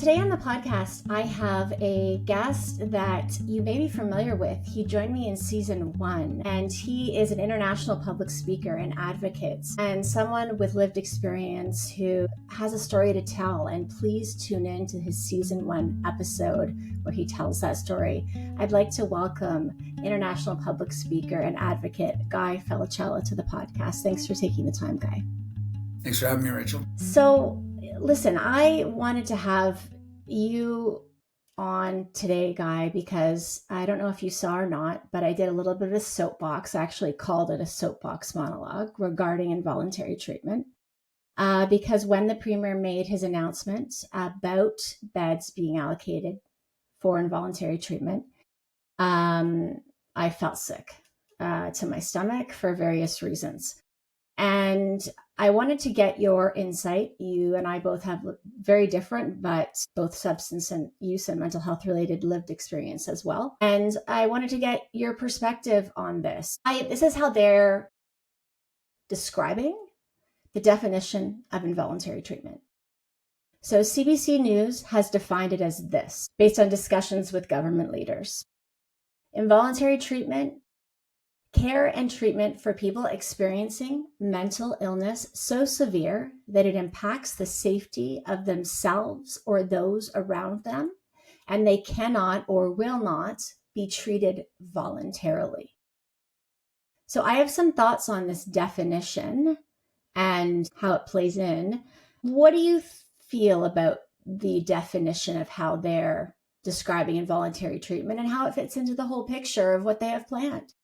Today on the podcast, I have a guest that you may be familiar with. He joined me in season 1, and he is an international public speaker and advocate, and someone with lived experience who has a story to tell. And please tune in to his season 1 episode where he tells that story. I'd like to welcome international public speaker and advocate Guy Felicella to the podcast. Thanks for taking the time, Guy. Thanks for having me, Rachel. So, listen, I wanted to have you on today, Guy, because I don't know if you saw or not, but I did a little bit of a soapbox. I actually called it a soapbox monologue regarding involuntary treatment. Because when the Premier made his announcement about beds being allocated for involuntary treatment, I felt sick to my stomach for various reasons. And I wanted to get your insight. You and I both have very different, but both substance use and mental health related lived experience as well. And I wanted to get your perspective on this. This is how they're describing the definition of involuntary treatment. So CBC News has defined it as this, based on discussions with government leaders. Involuntary treatment: care and treatment for people experiencing mental illness so severe that it impacts the safety of themselves or those around them, and they cannot or will not be treated voluntarily. So I have some thoughts on this definition and how it plays in. What do you feel about the definition of how they're describing involuntary treatment and how it fits into the whole picture of what they have planned?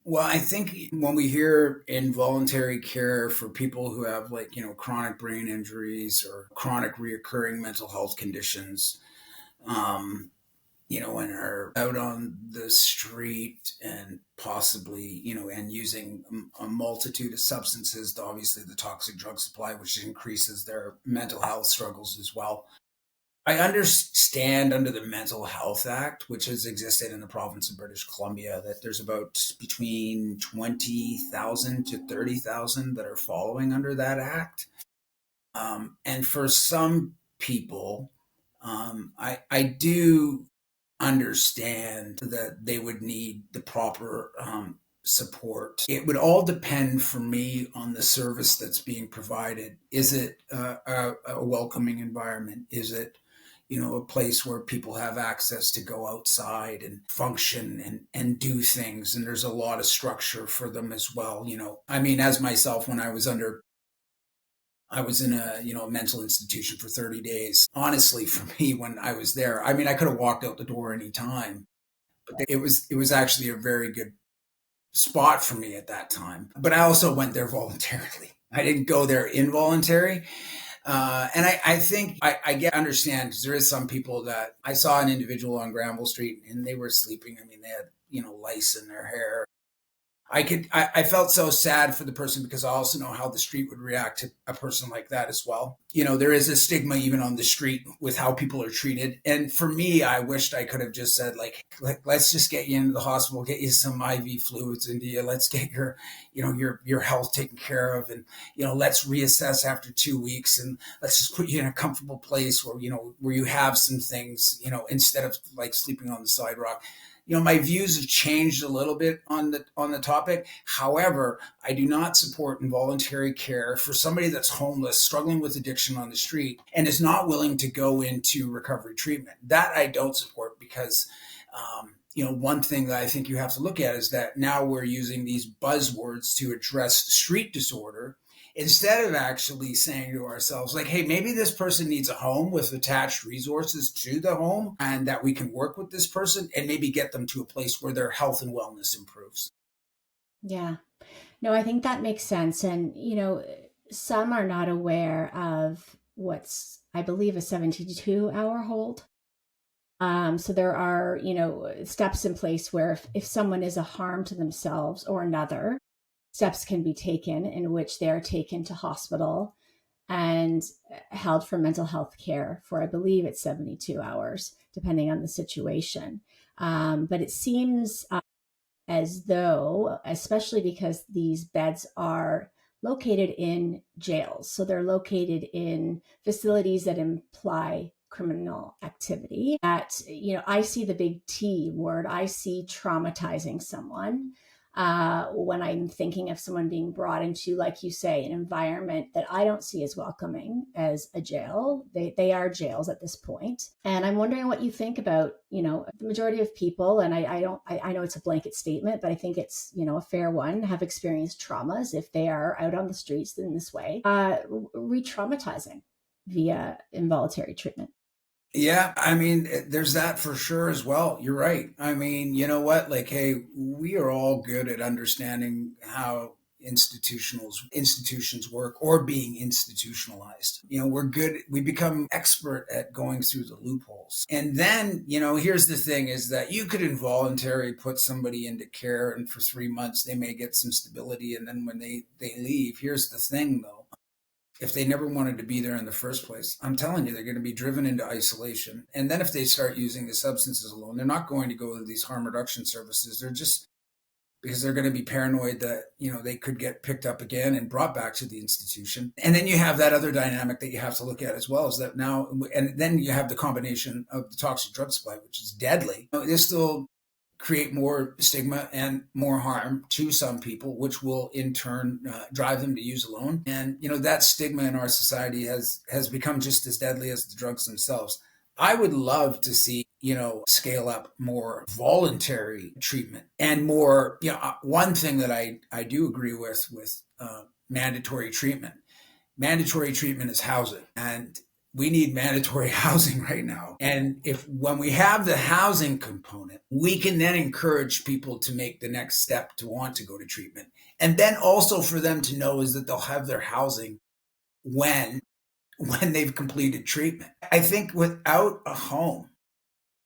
Well, I think when we hear involuntary care for people who have chronic brain injuries or chronic reoccurring mental health conditions, and are out on the street and possibly, and using a multitude of substances, obviously the toxic drug supply, which increases their mental health struggles as well. I understand under the Mental Health Act, which has existed in the province of British Columbia, that there's about between 20,000 to 30,000 that are following under that act. And for some people, I do understand that they would need the proper support. It would all depend for me on the service that's being provided. Is it a welcoming environment? Is it a place where people have access to go outside and function and do things. And there's a lot of structure for them as well. As myself, when I was in a mental institution for 30 days. Honestly, for me, when I was there, I could have walked out the door any time, but it was actually a very good spot for me at that time. But I also went there voluntarily. I didn't go there involuntary. And I think I understand, because there is some people that I saw an individual on Granville Street and they were sleeping. They had, lice in their hair. I felt so sad for the person, because I also know how the street would react to a person like that as well. There is a stigma even on the street with how people are treated. And for me, I wished I could have just said, let's just get you into the hospital, get you some IV fluids into you. Let's get your health taken care of. And, let's reassess after 2 weeks, and let's just put you in a comfortable place where you have some things, instead of sleeping on the sidewalk. My views have changed a little bit on the topic. However, I do not support involuntary care for somebody that's homeless, struggling with addiction on the street, and is not willing to go into recovery treatment. That I don't support, because one thing that I think you have to look at is that now we're using these buzzwords to address street disorder, instead of actually saying to ourselves, hey, maybe this person needs a home with attached resources to the home, and that we can work with this person and maybe get them to a place where their health and wellness improves. Yeah. No, I think that makes sense. And, some are not aware of what's, I believe, a 72-hour hold. So there are, steps in place where if someone is a harm to themselves or another, steps can be taken in which they are taken to hospital and held for mental health care for, I believe it's 72 hours, depending on the situation. But it seems as though, especially because these beds are located in jails, so they're located in facilities that imply criminal activity, that, I see the big T word. I see traumatizing someone when I'm thinking of someone being brought into, like you say, an environment that I don't see as welcoming as a jail. They are jails at this point. And I'm wondering what you think about, the majority of people, and I know it's a blanket statement, but I think it's, a fair one, have experienced traumas if they are out on the streets in this way, re-traumatizing via involuntary treatment. Yeah, I mean, there's that for sure as well. You're right. I mean, you know what? Like, hey, we are all good at understanding how institutions work or being institutionalized. We're good. We become expert at going through the loopholes. And then, here's the thing is that you could involuntarily put somebody into care, and for 3 months they may get some stability, and then when they leave, here's the thing though, if they never wanted to be there in the first place, I'm telling you, they're going to be driven into isolation. And then if they start using the substances alone, they're not going to go to these harm reduction services. They're just, because they're going to be paranoid that, they could get picked up again and brought back to the institution. And then you have that other dynamic that you have to look at as well, is that now, and then you have the combination of the toxic drug supply, which is deadly. This still create more stigma and more harm to some people, which will in turn drive them to use alone. And that stigma in our society has become just as deadly as the drugs themselves. I would love to see scale up more voluntary treatment and more. One thing that I do agree with mandatory treatment. Mandatory treatment is housing, and we need mandatory housing right now. And when we have the housing component, we can then encourage people to make the next step to want to go to treatment. And then also for them to know is that they'll have their housing when they've completed treatment. I think without a home,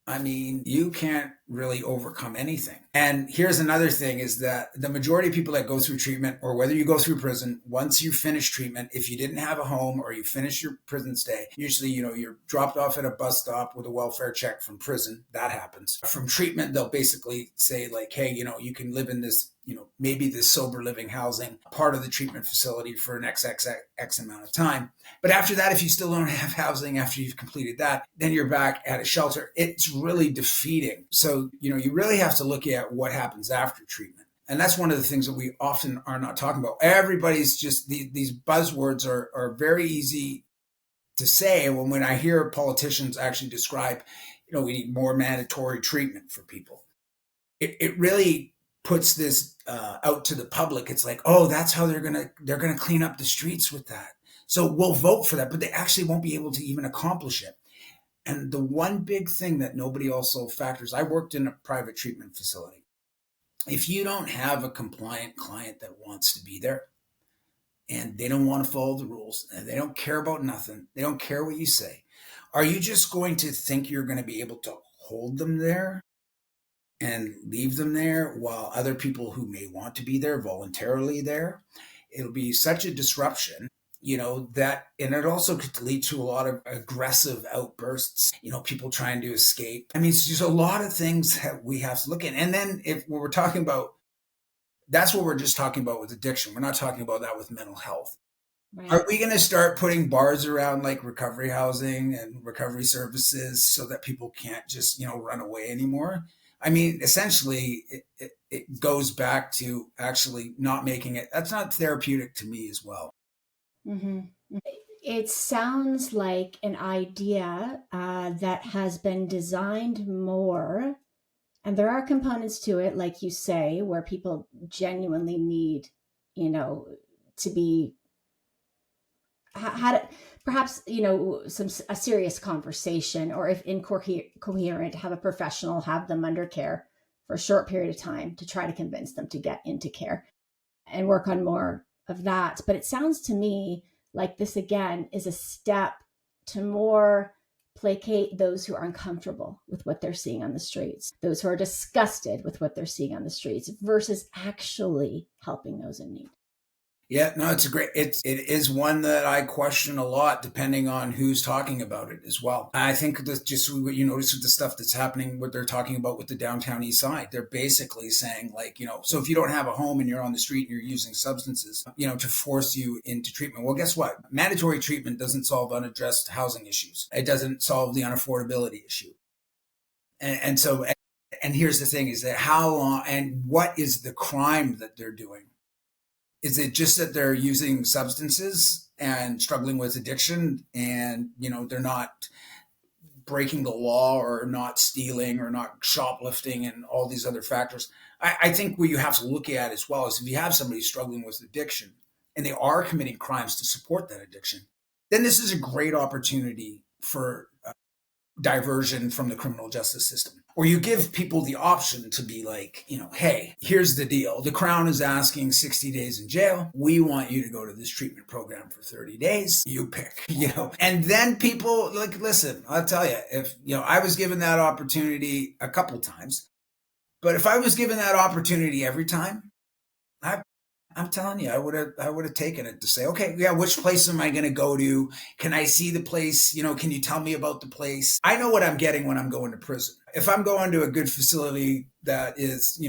I mean, you can't really overcome anything. And here's another thing is that the majority of people that go through treatment, or whether you go through prison, once you finish treatment, if you didn't have a home or you finish your prison stay, usually, you're dropped off at a bus stop with a welfare check from prison. That happens. From treatment, they'll basically say like, hey, you can live in this, maybe this sober living housing, part of the treatment facility for an X amount of time. But after that, if you still don't have housing after you've completed that, then you're back at a shelter. It's really defeating. So, you really have to look at what happens after treatment. And that's one of the things that we often are not talking about. Everybody's just, these buzzwords are very easy to say. When I hear politicians actually describe, we need more mandatory treatment for people, it really puts this out to the public. It's like, oh, that's how they're gonna clean up the streets with that. So we'll vote for that, but they actually won't be able to even accomplish it. And the one big thing that nobody also factors, I worked in a private treatment facility. If you don't have a compliant client that wants to be there and they don't want to follow the rules and they don't care about nothing, they don't care what you say, are you just going to think you're going to be able to hold them there and leave them there while other people who may want to be there voluntarily there? It'll be such a disruption, that, and it also could lead to a lot of aggressive outbursts, people trying to escape. I mean, it's just a lot of things that we have to look at. And then if we're talking about, that's what we're just talking about with addiction. We're not talking about that with mental health. Right. Are we going to start putting bars around like recovery housing and recovery services so that people can't just, run away anymore? I mean, essentially, it goes back to actually not making it. That's not therapeutic to me as well. Mm-hmm. It sounds like an idea that has been designed more, and there are components to it, like you say, where people genuinely need, to be had perhaps a serious conversation, or if incoherent, have a professional have them under care for a short period of time to try to convince them to get into care and work on more of that. But it sounds to me like this again is a step to more placate those who are uncomfortable with what they're seeing on the streets, those who are disgusted with what they're seeing on the streets, versus actually helping those in need. Yeah, no, it is one that I question a lot depending on who's talking about it as well. I think that just what you notice with the stuff that's happening, what they're talking about with the downtown east side, they're basically saying like, so if you don't have a home and you're on the street and you're using substances, to force you into treatment. Well, guess what? Mandatory treatment doesn't solve unaddressed housing issues. It doesn't solve the unaffordability issue. And so, and here's the thing is that how long and what is the crime that they're doing? Is it just that they're using substances and struggling with addiction and, they're not breaking the law or not stealing or not shoplifting and all these other factors? I think what you have to look at as well is if you have somebody struggling with addiction and they are committing crimes to support that addiction, then this is a great opportunity for diversion from the criminal justice system. Or you give people the option to be like, hey, here's the deal. The Crown is asking 60 days in jail. We want you to go to this treatment program for 30 days. You pick, And then people like, listen, I'll tell you, if, I was given that opportunity a couple times, but if I was given that opportunity every time, I'm telling you, I would have taken it to say, okay, yeah, which place am I going to go to? Can I see the place? Can you tell me about the place? I know what I'm getting when I'm going to prison. If I'm going to a good facility that is,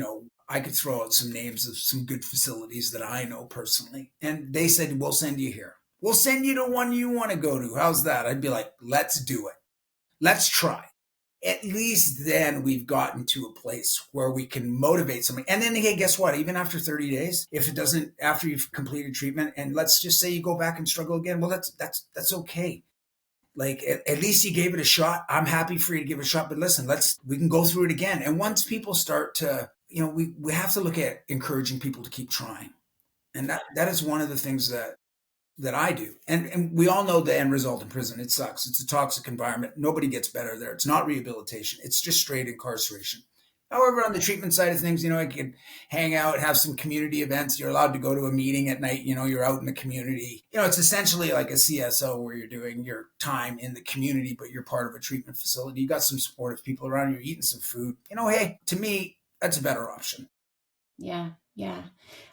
I could throw out some names of some good facilities that I know personally. And they said, we'll send you here. We'll send you to one you want to go to. How's that? I'd be like, let's do it. Let's try. At least then we've gotten to a place where we can motivate somebody. And then, hey, guess what? Even after 30 days, if it doesn't, after you've completed treatment, and let's just say you go back and struggle again, well, that's okay. Like at least you gave it a shot. I'm happy for you to give it a shot, but listen, we can go through it again. And once people start to, we have to look at encouraging people to keep trying. And that is one of the things that I do. And we all know the end result in prison. It sucks. It's a toxic environment. Nobody gets better there. It's not rehabilitation. It's just straight incarceration. However, on the treatment side of things, I can hang out, have some community events. You're allowed to go to a meeting at night. You're out in the community. It's essentially like a CSO where you're doing your time in the community, but you're part of a treatment facility. You got some supportive people around. You're eating some food. Hey, to me, that's a better option. Yeah. Yeah.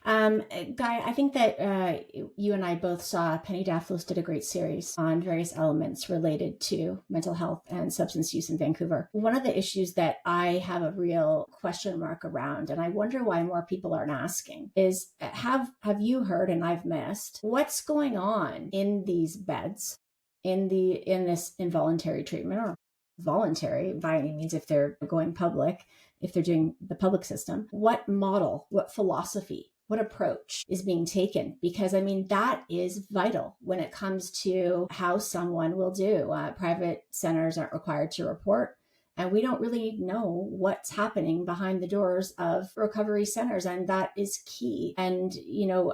Guy, I think that you and I both saw Penny Daphlos did a great series on various elements related to mental health and substance use in Vancouver. One of the issues that I have a real question mark around, and I wonder why more people aren't asking, is have you heard, and I've missed, what's going on in these beds in this involuntary treatment, or voluntary by any means if they're going public, if they're doing the public system, what model, what philosophy, what approach is being taken? Because that is vital when it comes to how someone will do. Private centers aren't required to report, and we don't really know what's happening behind the doors of recovery centers, and that is key. And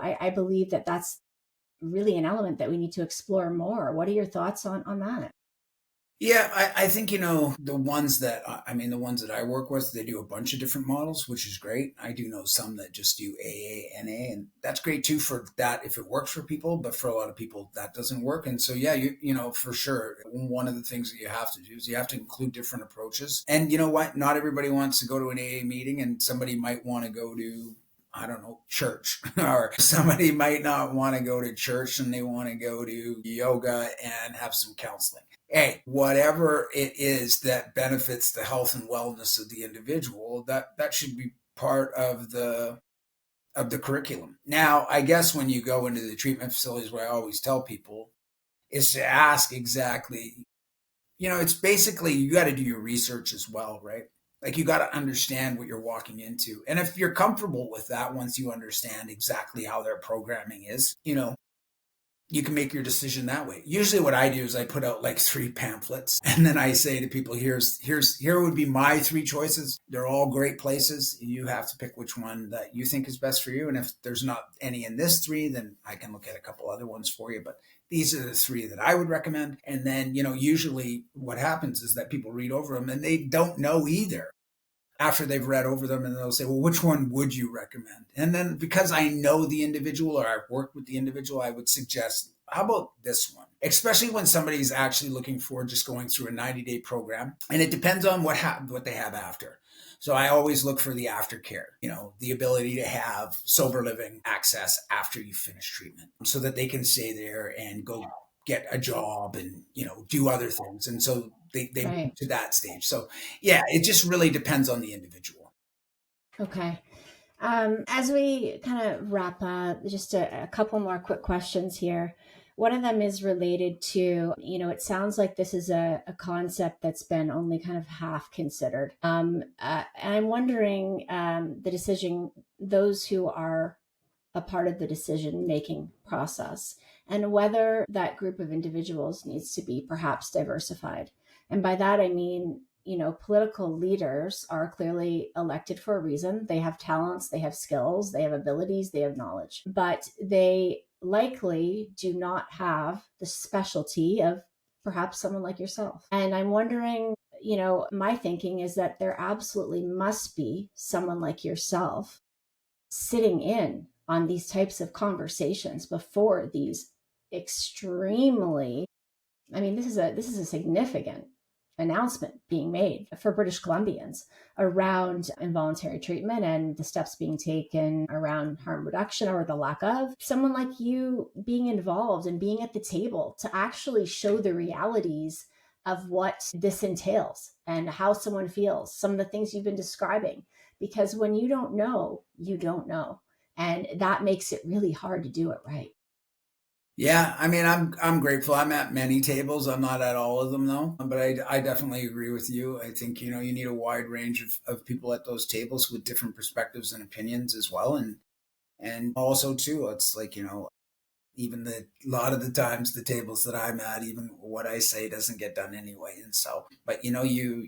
I believe that that's really an element that we need to explore more. What are your thoughts on that? Yeah, I think, the ones that I work with, they do a bunch of different models, which is great. I do know some that just do AA, NA, and that's great too for that if it works for people, but for a lot of people that doesn't work. And so, yeah, for sure. One of the things that you have to do is you have to include different approaches. And you know what? Not everybody wants to go to an AA meeting, and somebody might want to go to, I don't know, church, or somebody might not want to go to church and they want to go to yoga and have some counseling. Hey, whatever it is that benefits the health and wellness of the individual, that should be part of the curriculum. Now, I guess when you go into the treatment facilities, what I always tell people is to ask exactly, it's basically you got to do your research as well, right? Like you got to understand what you're walking into. And if you're comfortable with that, once you understand exactly how their programming is, you can make your decision that way. Usually what I do is I put out like 3 pamphlets and then I say to people, here would be my 3 choices. They're all great places. You have to pick which one that you think is best for you. And if there's not any in this 3, then I can look at a couple other ones for you. But these are the 3 that I would recommend. And then, usually what happens is that people read over them and they don't know either after they've read over them, and they'll say, well, which one would you recommend? And then because I know the individual or I've worked with the individual, I would suggest, how about this one? especially when somebody's actually looking for just going through a 90-day program. And it depends on what they have after. So I always look for the aftercare, the ability to have sober living access after you finish treatment so that they can stay there and go get a job and, do other things. And so they move Right. to that stage. So yeah, it just really depends on the individual. Okay. As we kind of wrap up, just a couple more quick questions here. One of them is related to, it sounds like this is a concept that's been only kind of half considered. And I'm wondering those who are a part of the decision making process, and whether that group of individuals needs to be perhaps diversified. And by that, I mean, political leaders are clearly elected for a reason. They have talents, they have skills, they have abilities, they have knowledge, but they likely do not have the specialty of perhaps someone like yourself. And I'm wondering, my thinking is that there absolutely must be someone like yourself sitting in on these types of conversations before these extremely, I mean, this is a significant announcement being made for British Columbians around involuntary treatment and the steps being taken around harm reduction or the lack of. Someone like you being involved and being at the table to actually show the realities of what this entails and how someone feels, some of the things you've been describing. Because when you don't know, you don't know. And that makes it really hard to do it right. Yeah, I mean, I'm grateful. I'm at many tables. I'm not at all of them though, but I definitely agree with you. I think you need a wide range of people at those tables with different perspectives and opinions as well, and also too, it's like even the a lot of the times the tables that I'm at, even what I say doesn't get done anyway, and so, but you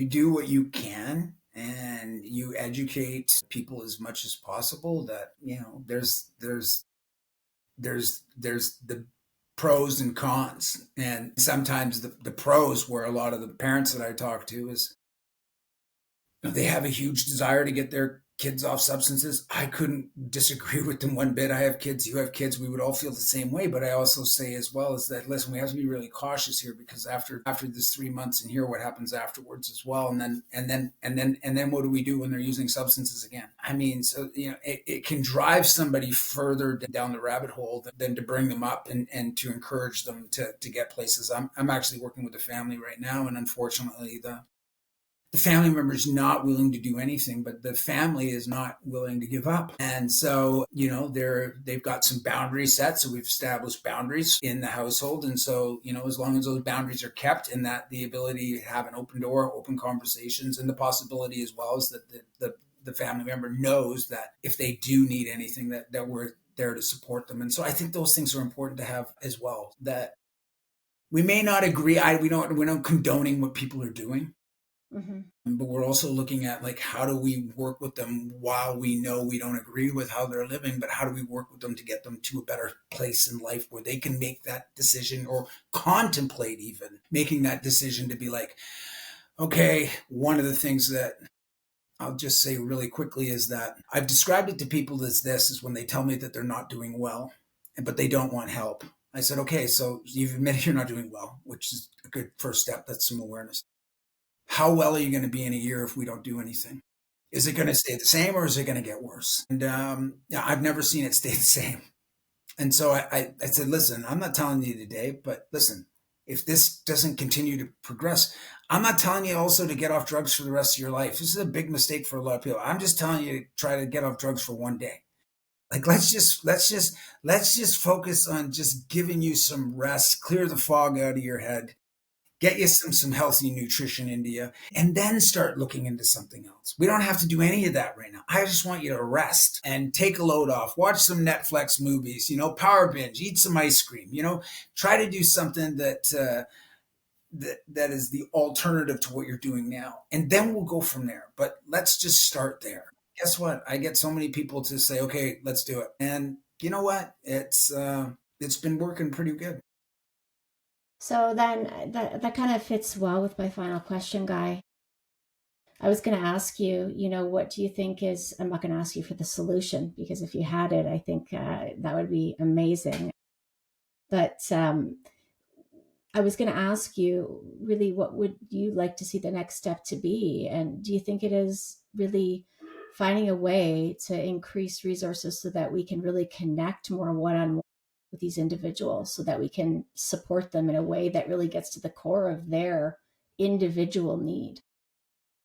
do what you can. And you educate people as much as possible that there's the pros and cons, and sometimes the pros, where a lot of the parents that I talk to is they have a huge desire to get their kids off substances. I couldn't disagree with them one bit. I have kids, you have kids, we would all feel the same way. But I also say as well is that, listen, we have to be really cautious here, because after this 3 months and here, what happens afterwards as well. And then what do we do when they're using substances again? I mean, so it can drive somebody further down the rabbit hole than to bring them up and to encourage them to get places. I'm actually working with a family right now, and unfortunately the family member is not willing to do anything, but the family is not willing to give up. And so, they've got some boundaries set. So we've established boundaries in the household. And so, as long as those boundaries are kept, and that the ability to have an open door, open conversations, and the possibility as well is that the family member knows that if they do need anything, that we're there to support them. And so I think those things are important to have as well, that we may not agree. We're not condoning what people are doing, Mm-hmm. but we're also looking at, like, how do we work with them while we know we don't agree with how they're living, but how do we work with them to get them to a better place in life where they can make that decision, or contemplate even making that decision to be like, okay, one of the things that I'll just say really quickly is that I've described it to people as this: is when they tell me that they're not doing well, but they don't want help. I said, okay, so you've admitted you're not doing well, which is a good first step. That's some awareness. How well are you going to be in a year if we don't do anything? Is it going to stay the same, or is it going to get worse? And yeah, I've never seen it stay the same. And so I said, listen, I'm not telling you today, but listen, if this doesn't continue to progress, I'm not telling you also to get off drugs for the rest of your life. This is a big mistake for a lot of people. I'm just telling you to try to get off drugs for one day. Like, let's just focus on just giving you some rest, clear the fog out of your head, get you some healthy nutrition into you, and then start looking into something else. We don't have to do any of that right now. I just want you to rest and take a load off, watch some Netflix movies, power binge, eat some ice cream, try to do something that is the alternative to what you're doing now, and then we'll go from there. But let's just start there. Guess what? I get so many people to say, okay, let's do it. And you know what? It's been working pretty good. So then that kind of fits well with my final question, Guy. I was going to ask you, what do you think is, I'm not going to ask you for the solution, because if you had it, I think that would be amazing. But I was going to ask you, really, what would you like to see the next step to be? And do you think it is really finding a way to increase resources so that we can really connect more one-on-one with these individuals, so that we can support them in a way that really gets to the core of their individual need?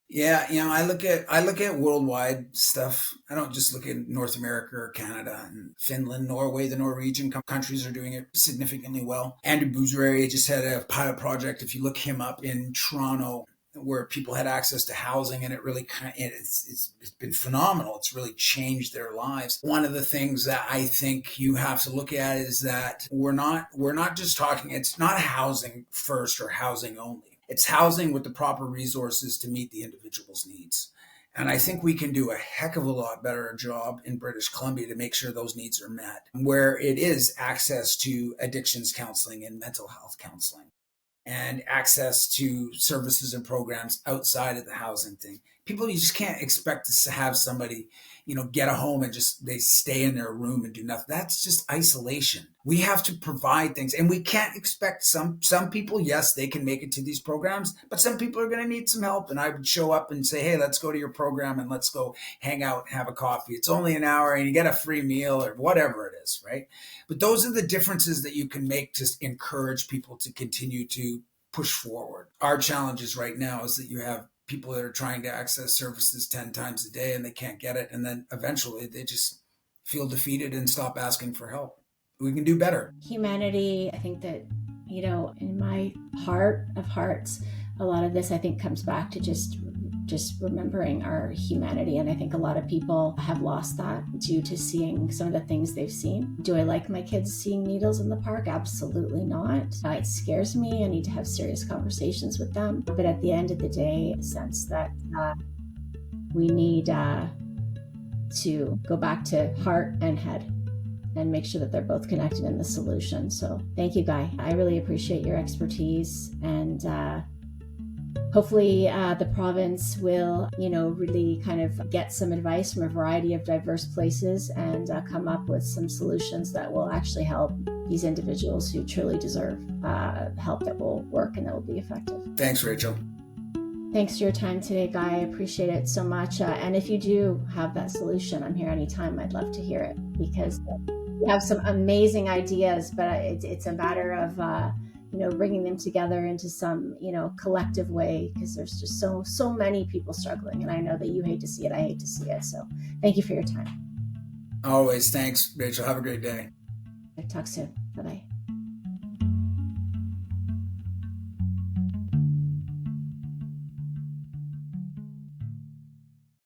Yeah, I look at worldwide stuff. I don't just look at North America or Canada and Finland, Norway. The Norwegian countries are doing it significantly well. Andrew Boozerary just had a pilot project. If you look him up in Toronto, where people had access to housing, and it really it's been phenomenal. It's really changed their lives. One of the things that I think you have to look at is that we're not just talking. It's not housing first or housing only. It's housing with the proper resources to meet the individual's needs. And I think we can do a heck of a lot better job in British Columbia to make sure those needs are met, where it is access to addictions counseling and mental health counseling, and access to services and programs outside of the housing thing. People, you just can't expect to have somebody, get a home and just they stay in their room and do nothing. That's just isolation. We have to provide things, and we can't expect some people. Yes, they can make it to these programs, but some people are going to need some help. And I would show up and say, "Hey, let's go to your program and let's go hang out and have a coffee. It's only an hour, and you get a free meal or whatever it is, right?" But those are the differences that you can make to encourage people to continue to push forward. Our challenges right now is that you have people that are trying to access services 10 times a day and they can't get it. And then eventually they just feel defeated and stop asking for help. We can do better. Humanity, I think that, in my heart of hearts, a lot of this, I think, comes back to just remembering our humanity. And I think a lot of people have lost that due to seeing some of the things they've seen. Do I like my kids seeing needles in the park? Absolutely not. It scares me. I need to have serious conversations with them. But at the end of the day, a sense that we need to go back to heart and head and make sure that they're both connected in the solution. So thank you, Guy. I really appreciate your expertise, and hopefully the province will, really kind of get some advice from a variety of diverse places and come up with some solutions that will actually help these individuals who truly deserve help that will work and that will be effective. Thanks, Rachel. Thanks for your time today, Guy. I appreciate it so much. And if you do have that solution, I'm here anytime. I'd love to hear it, because you have some amazing ideas, but it's a matter of bringing them together into some collective way, because there's just so many people struggling, and I know that you hate to see it. I hate to see it. So thank you for your time. Always. Thanks, Rachel. Have a great day. Talk soon. Bye-bye.